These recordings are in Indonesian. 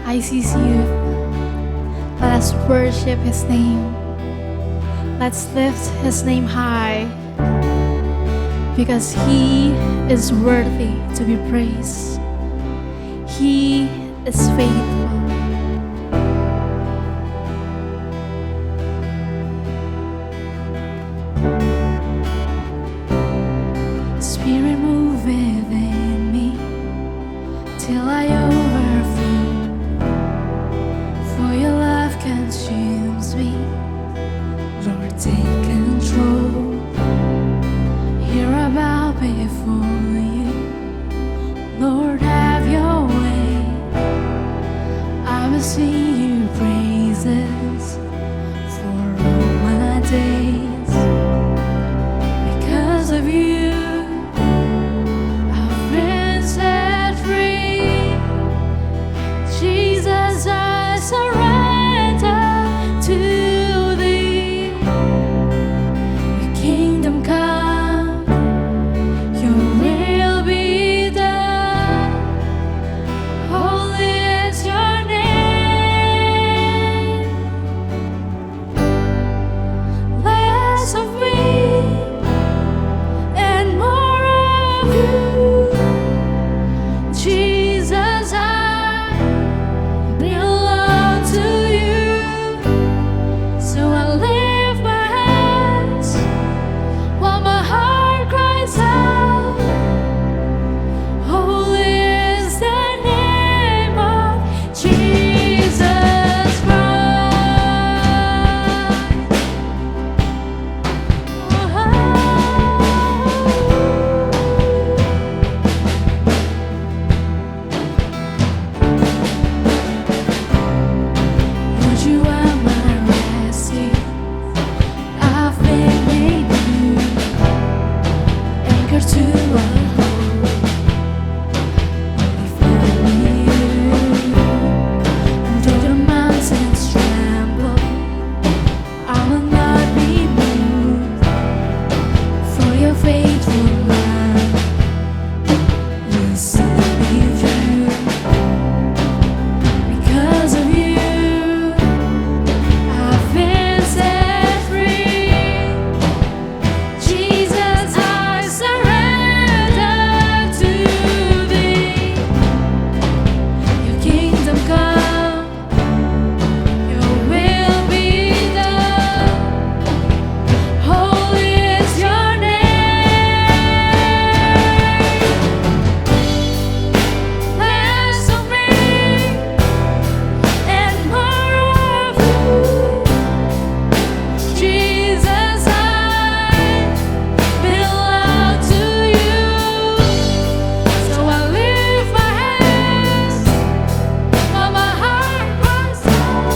ICC Youth. Let us worship His name. Let's lift His name high, because He is worthy to be praised. He is faithful. Spirit, move within me till I overflow, for your love consumes me. Lord, take control. Here I bow before you. Lord, have your way. I will sing you praises for all my days. Because of you, I've been set free. Jesus, I surrender to thee. Your kingdom come, your will be done. Holy is your name. Less of me and more of you. Jesus, I belong to you. So I lift my hands while my heart cries out. Holy is the name of Jesus Christ. Lord, you are my rescue. I've been made new, anchored to a hope. Only found in you. Though the mountains tremble, I will not be moved. For your faithful love will see me through. Because of you, I've been set free. Jesus, I surrender to thee. Your kingdom come, your will be done. Holy is your name. Less of me and more of you. Jesus, I belong to you. So I lift my hands while my heart cries out.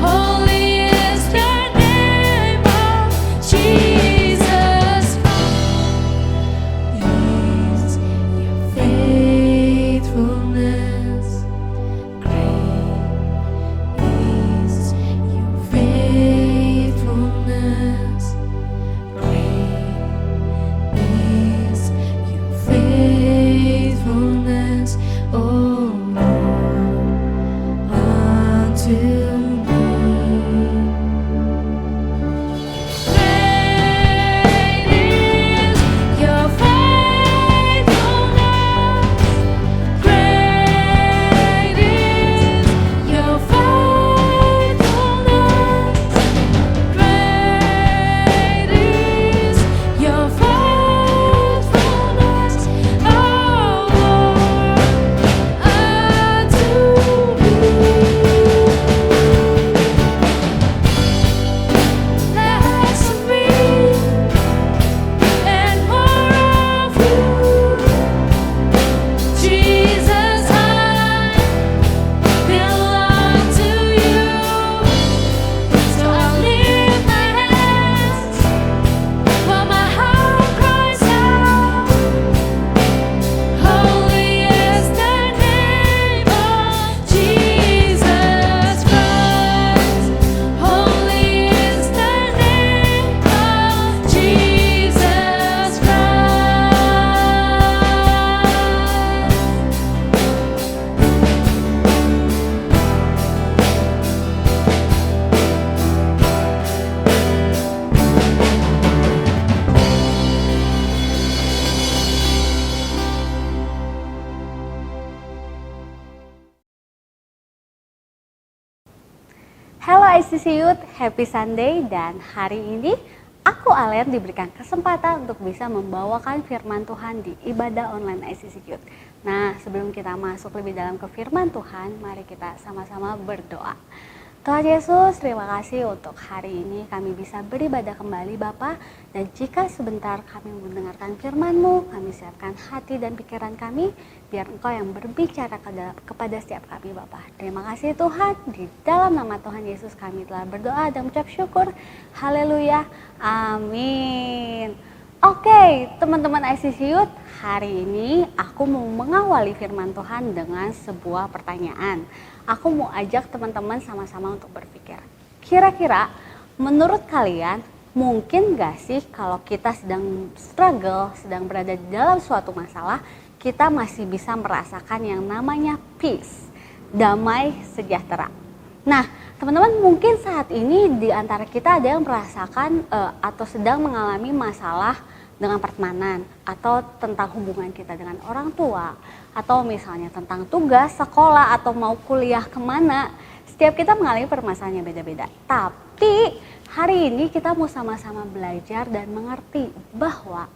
Holy is the name of Jesus Christ. Is your faithfulness great? Is your faithfulness great? Is your faithfulness, oh Lord, unto me? Great is your faithfulness. Great is your faithfulness. Great is your faithfulness, oh Lord, unto me. Hello ICC Youth, happy Sunday, dan hari ini aku Alen diberikan kesempatan untuk bisa membawakan firman Tuhan di ibadah online ICC Youth. Nah, sebelum kita masuk lebih dalam ke firman Tuhan, mari kita sama-sama berdoa. Tuhan Yesus, terima kasih untuk hari ini kami bisa beribadah kembali Bapa. Dan jika sebentar kami mendengarkan firman-Mu, kami siapkan hati dan pikiran kami, biar Engkau yang berbicara kepada setiap kami Bapa. Terima kasih Tuhan, di dalam nama Tuhan Yesus kami telah berdoa dan mengucap syukur. Haleluya, amin. Oke, teman-teman ICC Youth, hari ini aku mau mengawali firman Tuhan dengan sebuah pertanyaan. Aku mau ajak teman-teman sama-sama untuk berpikir. Kira-kira menurut kalian mungkin gak sih kalau kita sedang struggle, sedang berada di dalam suatu masalah, kita masih bisa merasakan yang namanya peace, damai sejahtera. Nah, teman-teman mungkin saat ini di antara kita ada yang merasakan atau sedang mengalami masalah dengan pertemanan atau tentang hubungan kita dengan orang tua atau misalnya tentang tugas, sekolah atau mau kuliah kemana. Setiap kita mengalami permasalahan yang beda-beda. Tapi hari ini kita mau sama-sama belajar dan mengerti bahwa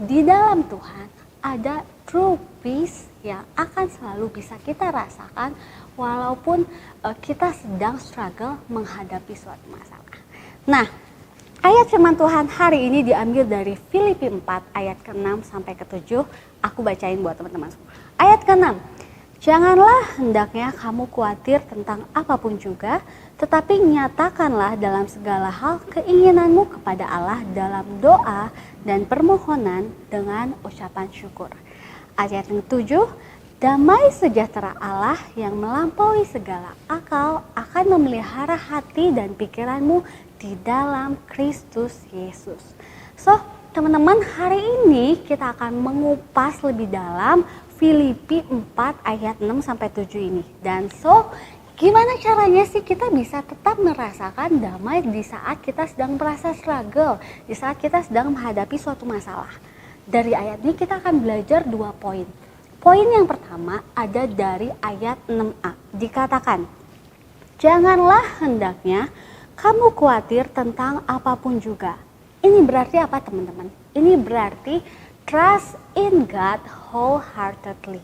di dalam Tuhan ada true peace yang akan selalu bisa kita rasakan walaupun kita sedang struggle menghadapi suatu masalah. Nah, ayat firman Tuhan hari ini diambil dari Filipi 4 ayat ke-6 sampai ke-7. Aku bacain buat teman-teman semua. Ayat ke-6. Janganlah hendaknya kamu khawatir tentang apapun juga, tetapi nyatakanlah dalam segala hal keinginanmu kepada Allah dalam doa dan permohonan dengan ucapan syukur. Ayat yang ke-7. Damai sejahtera Allah yang melampaui segala akal akan memelihara hati dan pikiranmu di dalam Kristus Yesus. So, teman-teman, hari ini kita akan mengupas lebih dalam Filipi 4 ayat 6 sampai 7 ini. Dan so, gimana caranya sih kita bisa tetap merasakan damai di saat kita sedang merasa struggle, di saat kita sedang menghadapi suatu masalah. Dari ayat ini kita akan belajar 2 poin. Poin yang pertama ada dari ayat 6a. Dikatakan, janganlah hendaknya kamu khawatir tentang apapun juga. Ini berarti apa teman-teman? Ini berarti trust in God wholeheartedly.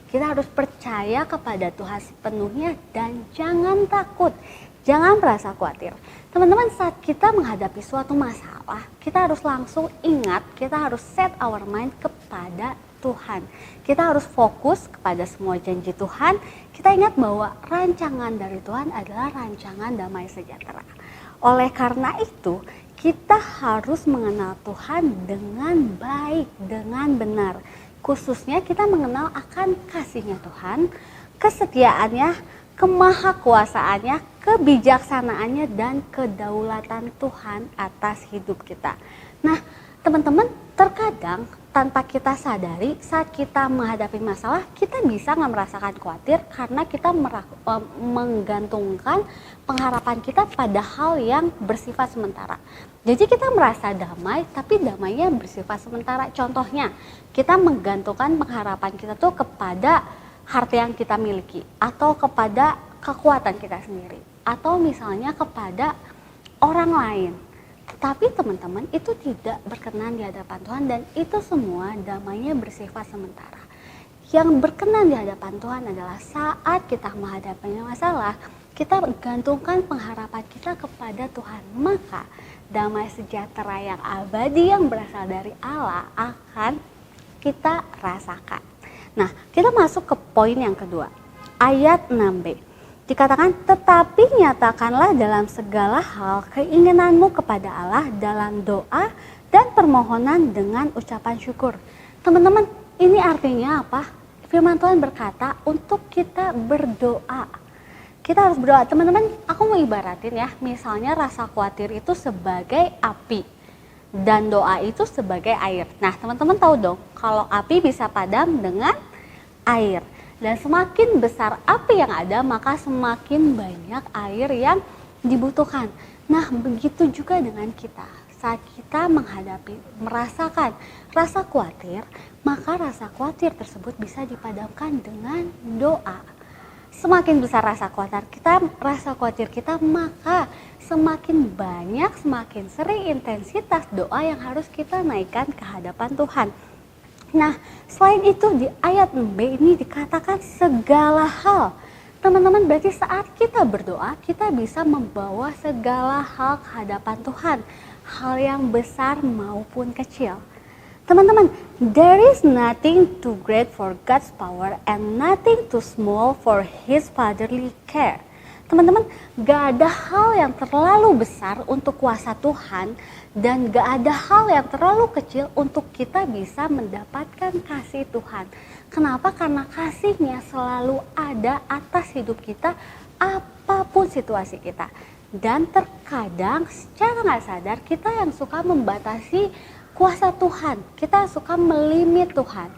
Kita harus percaya kepada Tuhan sepenuhnya dan jangan takut. Jangan merasa khawatir. Teman-teman, saat kita menghadapi suatu masalah, kita harus langsung ingat, kita harus set our mind kepada Tuhan. Kita harus fokus kepada semua janji Tuhan. Kita ingat bahwa rancangan dari Tuhan adalah rancangan damai sejahtera. Oleh karena itu, kita harus mengenal Tuhan dengan baik, dengan benar. Khususnya kita mengenal akan kasih-Nya Tuhan, kesetiaannya, kemahakuasaannya, kebijaksanaannya, dan kedaulatan Tuhan atas hidup kita. Nah, teman-teman, terkadang tanpa kita sadari saat kita menghadapi masalah, kita bisa nggak merasakan khawatir karena kita menggantungkan pengharapan kita pada hal yang bersifat sementara. Jadi kita merasa damai, tapi damainya bersifat sementara. Contohnya, kita menggantungkan pengharapan kita tuh kepada harta yang kita miliki, atau kepada kekuatan kita sendiri, atau misalnya kepada orang lain. Tetapi teman-teman, itu tidak berkenan di hadapan Tuhan dan itu semua damainya bersifat sementara. Yang berkenan di hadapan Tuhan adalah saat kita menghadapi masalah, kita menggantungkan pengharapan kita kepada Tuhan. Maka damai sejahtera yang abadi yang berasal dari Allah akan kita rasakan. Nah, kita masuk ke poin yang kedua. Ayat 6b. Dikatakan, tetapi nyatakanlah dalam segala hal keinginanmu kepada Allah dalam doa dan permohonan dengan ucapan syukur. Teman-teman, ini artinya apa? Firman Tuhan berkata untuk kita berdoa. Kita harus berdoa. Teman-teman, aku mau ibaratin ya, misalnya rasa khawatir itu sebagai api dan doa itu sebagai air. Nah, teman-teman tahu dong, kalau api bisa padam dengan air. Dan semakin besar api yang ada, maka semakin banyak air yang dibutuhkan. Nah, begitu juga dengan kita. Saat kita merasakan rasa khawatir, maka rasa khawatir tersebut bisa dipadamkan dengan doa. semakin besar rasa khawatir kita, maka semakin banyak, semakin sering intensitas doa yang harus kita naikkan ke hadapan Tuhan. Nah, selain itu di ayat 6b ini dikatakan segala hal. Teman-teman, berarti saat kita berdoa, kita bisa membawa segala hal ke hadapan Tuhan. Hal yang besar maupun kecil. Teman-teman, there is nothing too great for God's power and nothing too small for His fatherly care. Teman-teman, gak ada hal yang terlalu besar untuk kuasa Tuhan dan gak ada hal yang terlalu kecil untuk kita bisa mendapatkan kasih Tuhan. Kenapa? Karena kasih-Nya selalu ada atas hidup kita apapun situasi kita. Dan terkadang secara gak sadar kita yang suka membatasi kuasa Tuhan, kita suka melimit Tuhan.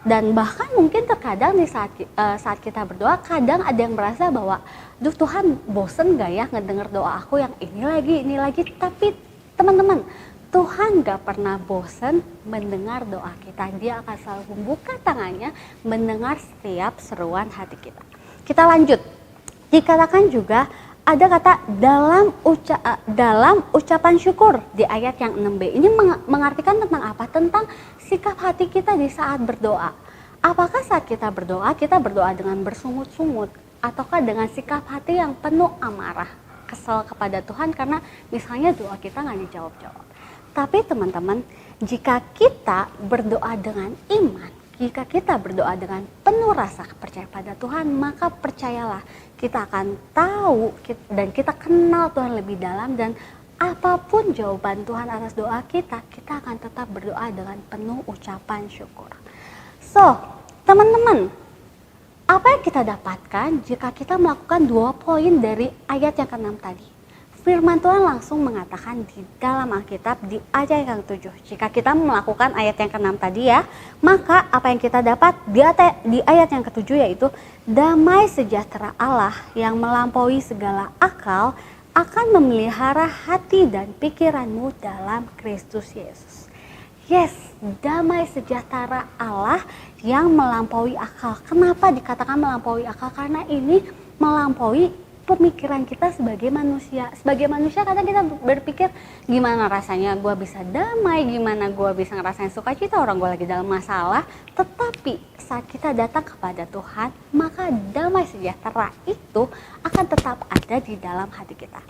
Dan bahkan mungkin terkadang di saat kita berdoa, kadang ada yang merasa bahwa, duh Tuhan bosen gak ya ngedenger doa aku yang ini lagi. Tapi teman-teman, Tuhan gak pernah bosen mendengar doa kita. Dia akan selalu membuka tangannya, mendengar setiap seruan hati kita. Kita lanjut, dikatakan juga ada kata dalam ucapan syukur di ayat yang 6b. Ini mengartikan tentang apa? Tentang sikap hati kita di saat berdoa. Apakah saat kita berdoa dengan bersungut-sungut? Ataukah dengan sikap hati yang penuh amarah, kesal kepada Tuhan karena misalnya doa kita nggak dijawab-jawab. Tapi teman-teman, jika kita berdoa dengan iman, jika kita berdoa dengan penuh rasa percaya pada Tuhan, maka percayalah kita akan tahu dan kita kenal Tuhan lebih dalam, dan apapun jawaban Tuhan atas doa kita, kita akan tetap berdoa dengan penuh ucapan syukur. So, teman-teman, apa yang kita dapatkan jika kita melakukan 2 poin dari ayat yang ke-6 tadi? Firman Tuhan langsung mengatakan di dalam Alkitab di ayat yang ke-7. Jika kita melakukan ayat yang ke-6 tadi ya, maka apa yang kita dapat di ayat yang ke-7 yaitu damai sejahtera Allah yang melampaui segala akal akan memelihara hati dan pikiranmu dalam Kristus Yesus. Yes, damai sejahtera Allah yang melampaui akal. Kenapa dikatakan melampaui akal? Karena ini melampaui pemikiran kita sebagai manusia. Sebagai manusia kadang kita berpikir, gimana rasanya gue bisa damai, gimana gue bisa ngerasain sukacita orang gue lagi dalam masalah. Tetapi saat kita datang kepada Tuhan, maka damai sejahtera itu akan tetap ada di dalam hati kita.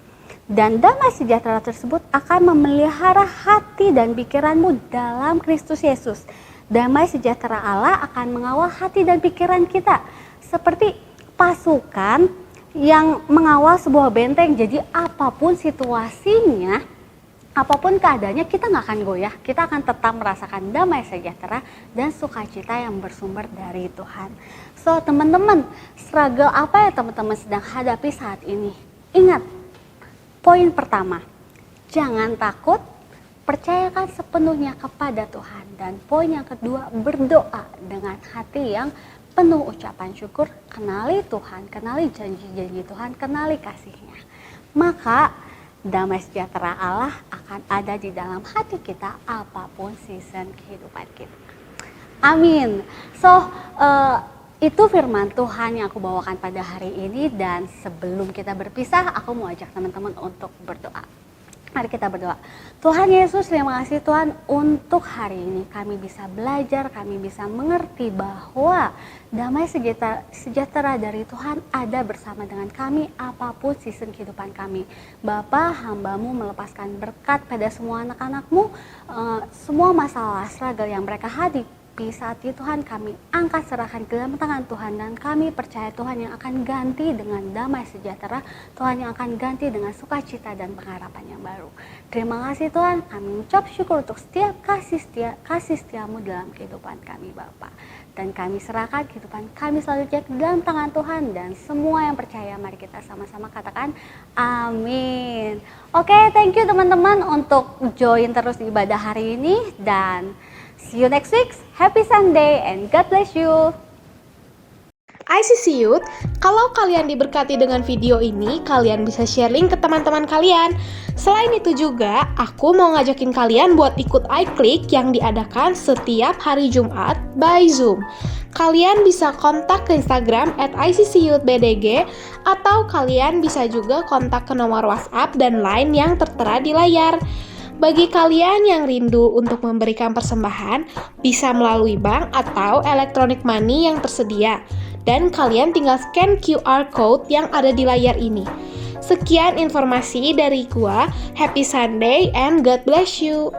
Dan damai sejahtera tersebut akan memelihara hati dan pikiranmu dalam Kristus Yesus. Damai sejahtera Allah akan mengawal hati dan pikiran kita seperti pasukan yang mengawal sebuah benteng. Jadi apapun situasinya, apapun keadaannya, kita nggak akan goyah. Kita akan tetap merasakan damai sejahtera dan sukacita yang bersumber dari Tuhan. So teman-teman, struggle apa yang teman-teman sedang hadapi saat ini? Ingat, poin pertama, jangan takut, percayakan sepenuhnya kepada Tuhan. Dan poin yang kedua, berdoa dengan hati yang penuh ucapan syukur, kenali Tuhan, kenali janji-janji Tuhan, kenali kasih-Nya. Maka damai sejahtera Allah akan ada di dalam hati kita apapun season kehidupan kita. Amin. So, itu firman Tuhan yang aku bawakan pada hari ini, dan sebelum kita berpisah, aku mau ajak teman-teman untuk berdoa. Mari kita berdoa. Tuhan Yesus, terima kasih Tuhan untuk hari ini kami bisa belajar, kami bisa mengerti bahwa damai sejahtera dari Tuhan ada bersama dengan kami apapun season kehidupan kami. Bapa, hamba-Mu melepaskan berkat pada semua anak-anak-Mu, semua masalah struggle yang mereka hadapi saat itu Tuhan kami angkat serahkan ke dalam tangan Tuhan, dan kami percaya Tuhan yang akan ganti dengan damai sejahtera, Tuhan yang akan ganti dengan sukacita dan pengharapan yang baru. Terima kasih Tuhan, kami ucap syukur untuk setiap kasih setia-Mu dalam kehidupan kami Bapa. Dan kami serahkan kehidupan kami selanjutnya ke dalam tangan Tuhan, dan semua yang percaya mari kita sama-sama katakan amin. Oke, thank you teman-teman untuk join terus di ibadah hari ini, dan see you next week. Happy Sunday and God bless you. ICC Youth, kalau kalian diberkati dengan video ini, kalian bisa share link ke teman-teman kalian. Selain itu juga, aku mau ngajakin kalian buat ikut iClick yang diadakan setiap hari Jumat by Zoom. kalian bisa kontak ke Instagram @ICCYouthBDG atau kalian bisa juga kontak ke nomor WhatsApp dan Line yang tertera di layar. Bagi kalian yang rindu untuk memberikan persembahan, bisa melalui bank atau electronic money yang tersedia. Dan kalian tinggal scan QR code yang ada di layar ini. Sekian informasi dari gua. Happy Sunday and God bless you.